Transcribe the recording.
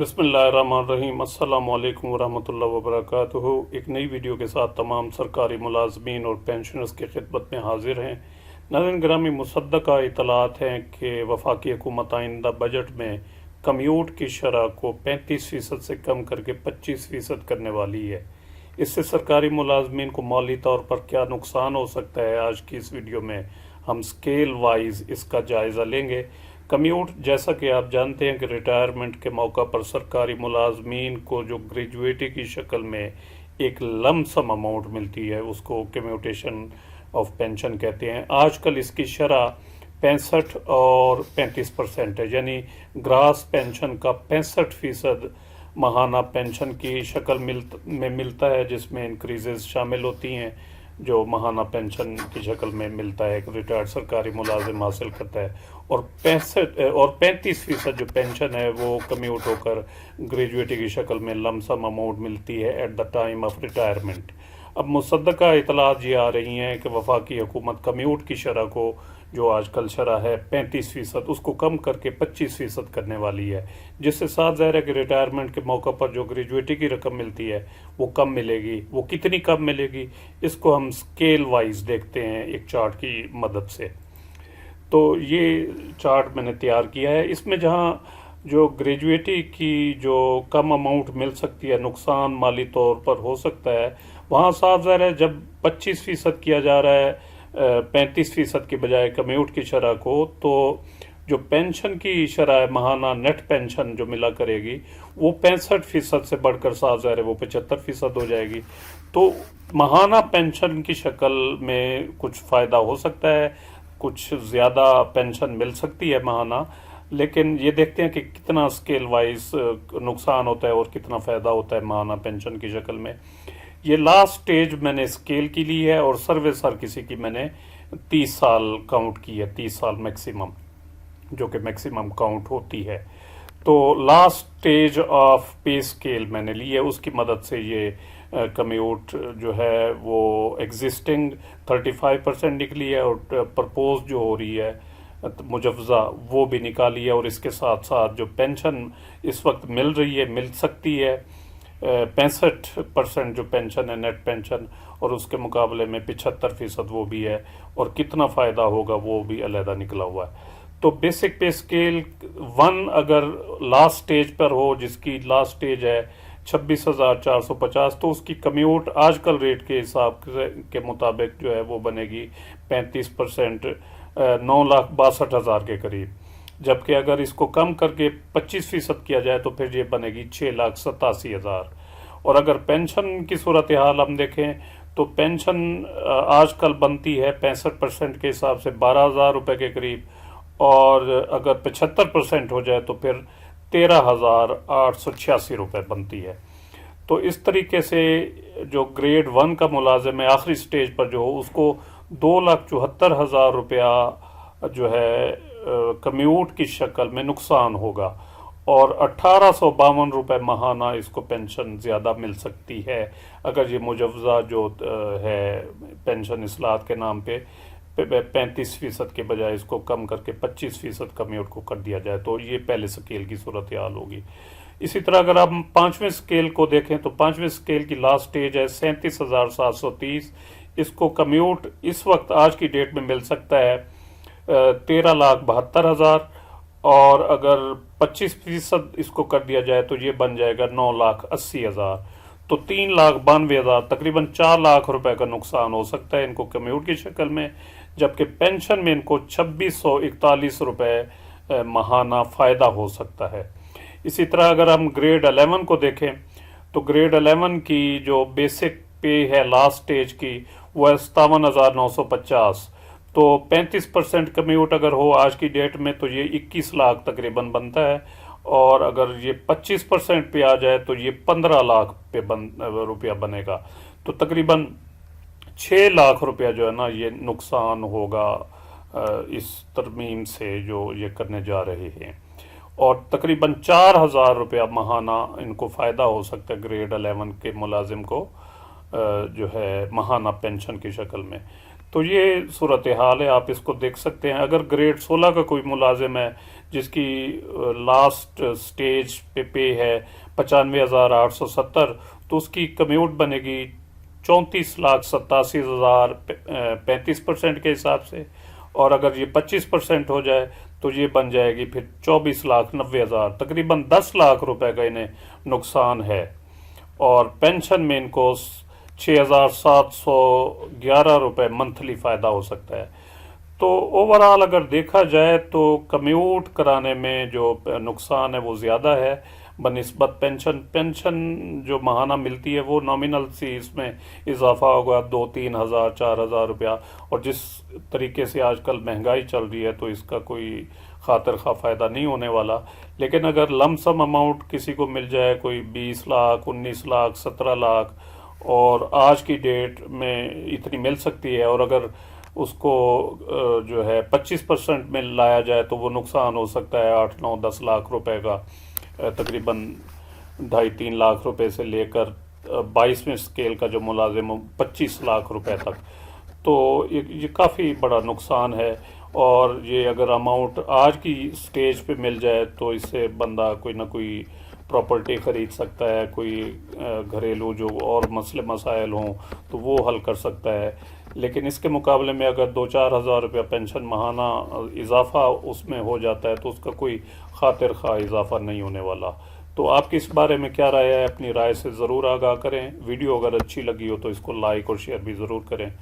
बिस्मिल्लाहिर्रहमानिर्रहीम अस्सलामु अलैकुम वरहमतुल्लाहि वबरकातुहू। एक नई वीडियो के साथ तमाम सरकारी मुलाजमीन और पेंशनर्स की खिदमत में हाजिर हैं। नाज़रीन गिरामी, मुसद्दक़ा इतलात हैं कि वफाकी हुकूमत आइंदा बजट में कम्यूट की शरह को 35% से कम करके 25% करने वाली है। इससे सरकारी मुलाजमीन को माली तौर पर क्या नुकसान हो सकता है, आज की इस वीडियो में हम स्केल वाइज इसका जायज़ा लेंगे। कम्यूट, जैसा कि आप जानते हैं कि रिटायरमेंट के मौका पर सरकारी मुलाजमीन को जो ग्रेजुएटी की शक्ल में एक लमसम अमाउंट मिलती है उसको कम्यूटेशन ऑफ पेंशन कहते हैं। आजकल इसकी शरह 65 और 35% है, यानी ग्रास पेंशन का 65% माहाना पेंशन की शक्ल में मिलता है, जिसमें इंक्रीजेस शामिल होती हैं जो माहाना पेंशन की शक्ल में मिलता है, एक रिटायर्ड सरकारी मुलाजिम हासिल करता है। और 35% जो पेंशन है वो कम्यूट होकर ग्रेजुएटी की शक्ल में लमसम अमाउंट मिलती है at the time of retirement. अब मुसद्दक़ा इतलात ये आ रही हैं कि वफाकी हुकूमत कम्यूट की शरह को, जो आजकल शरह है 35%, उसको कम करके 25% करने वाली है, जिससे साफ ज़ाहिर है कि रिटायरमेंट के मौका पर जो ग्रेजुएटी की रकम मिलती है वो कम मिलेगी। वो कितनी कम मिलेगी, इसको हम स्केल वाइज देखते हैं एक चार्ट की मदद से। तो ये चार्ट मैंने तैयार किया है। इसमें जहाँ जो ग्रेजुएटी की जो कम अमाउंट मिल सकती है, नुकसान माली तौर पर हो सकता है, वहाँ साफ ज़ाहिर है जब 25% किया जा रहा है 35% के बजाय कम्यूट की शरह को, तो जो पेंशन की शरह है, महाना नेट पेंशन जो मिला करेगी, वो 65% से बढ़कर साफ ज़ाहिर है वो 75% हो जाएगी। तो महाना पेंशन की शक्ल में कुछ फ़ायदा हो सकता है, कुछ ज़्यादा पेंशन मिल सकती है महाना, लेकिन ये देखते हैं कि कितना स्केल वाइज नुकसान होता है और कितना फ़ायदा होता है महाना पेंशन की शक्ल में। ये लास्ट स्टेज मैंने स्केल की ली है और सर्विस हर किसी की मैंने 30 साल काउंट की है, 30 साल मैक्सिमम, जो कि मैक्सिमम काउंट होती है। तो लास्ट स्टेज ऑफ पे स्केल मैंने ली है, उसकी मदद से ये कम्यूट जो है वो एग्जिस्टिंग 35% निकली है और प्रपोज जो हो रही है मुजवज़ा वो भी निकाली है। और इसके साथ साथ जो पेंशन इस वक्त मिल रही है, मिल सकती है 65% जो पेंशन है नेट पेंशन, और उसके मुकाबले में 75% वो भी है, और कितना फ़ायदा होगा वो भी अलहदा निकला हुआ है। तो बेसिक पे स्केल 1 अगर लास्ट स्टेज पर हो, जिसकी लास्ट स्टेज है 26,450, तो उसकी कम्यूट आजकल रेट के हिसाब के मुताबिक जो है वो बनेगी 35%, 9,62,000 के करीब। जबकि अगर इसको कम करके 25% किया जाए तो फिर ये बनेगी 6,87,000। और अगर पेंशन की सूरत हाल हम देखें तो पेंशन आजकल बनती है 65% के हिसाब से 12,000 रुपये के करीब, और अगर 75% हो जाए तो फिर 13,886 रुपये बनती है। तो इस तरीके से जो ग्रेड 1 का मुलाजिम है आखिरी स्टेज पर जो हो, उसको 2,74,000 रुपया जो है कम्यूट की शक्ल में नुकसान होगा, और 1,852 रुपये माहाना इसको पेंशन ज़्यादा मिल सकती है अगर ये मुजवज़ा जो है पेंशन इस्लाहत के नाम पे 35% के बजाय इसको कम करके 25% कम्यूट को कर दिया जाए। तो ये पहले स्केल की सूरत हाल होगी। इसी तरह अगर हम 5वें स्केल को देखें तो 5वें स्केल की लास्ट स्टेज है 37,730। इसको कम्यूट इस वक्त आज की डेट में मिल सकता है 13,72,000, और अगर 25% इसको कर दिया जाए तो ये बन जाएगा 9,80,000। तो 3,92,000, तकरीबन 4 लाख रुपए का नुकसान हो सकता है इनको कम्यूट की शक्ल में, जबकि पेंशन में इनको 2,641 रुपये माहाना फ़ायदा हो सकता है। इसी तरह अगर हम ग्रेड 11 को देखें तो ग्रेड 11 की जो बेसिक पे है लास्ट स्टेज की वो है 57,950। तो 35% कम्यूट अगर हो आज की डेट में तो ये 21 लाख तकरीबन बनता है, और अगर ये 25% पे आ जाए तो ये 15 लाख पे रुपया बनेगा। तो तकरीबन 6 लाख रुपया जो है ना ये नुकसान होगा इस तरमीम से जो ये करने जा रहे हैं, और तकरीबन 4,000 रुपया माहाना इनको फ़ायदा हो सकता है ग्रेड 11 के मुलाजिम को जो है माहाना पेंशन की शक्ल में। तो ये सूरत हाल है, आप इसको देख सकते हैं। अगर ग्रेड 16 का कोई मुलाजिम है जिसकी लास्ट स्टेज पे है 95,870, तो उसकी कम्यूट बनेगी 34,87,000 35% के हिसाब से। और अगर ये 25% हो जाए तो ये बन जाएगी फिर 24,90,000, तकरीबन 10 लाख रुपए का इन्हें नुकसान है। और पेंशन में इनको 6,711 रुपए मंथली फायदा हो सकता है। तो ओवरऑल अगर देखा जाए तो कम्यूट कराने में जो नुकसान है वो ज़्यादा है बनिस्बत पेंशन जो माहाना मिलती है वो नॉमिनल सी, इसमें इजाफा होगा 2-3 हज़ार 4 हज़ार रुपया। और जिस तरीके से आजकल महंगाई चल रही है तो इसका कोई खातिर खा फ़ायदा नहीं होने वाला। लेकिन अगर लमसम अमाउंट किसी को मिल जाए, कोई 20 लाख 19 लाख 17 लाख, और आज की डेट में इतनी मिल सकती है, और अगर उसको जो है 25% में लाया जाए तो वो नुकसान हो सकता है 8-9-10 लाख रुपए का, तकरीबन 2.5-3 लाख रुपए से लेकर 22वें स्केल का जो मुलाजिम हो 25 लाख रुपए तक। तो ये काफ़ी बड़ा नुकसान है। और ये अगर अमाउंट आज की स्टेज पे मिल जाए तो इससे बंदा कोई ना कोई प्रॉपर्टी ख़रीद सकता है, कोई घरेलू जो और मसले मसाइल हों तो वो हल कर सकता है। लेकिन इसके मुकाबले में अगर 2-4 हज़ार रुपया पेंशन माहाना इजाफा उसमें हो जाता है तो उसका कोई खातिर खा इजाफा नहीं होने वाला। तो आपकी इस बारे में क्या राय है? अपनी राय से ज़रूर आगाह करें। वीडियो अगर अच्छी लगी हो तो इसको लाइक और शेयर भी ज़रूर करें।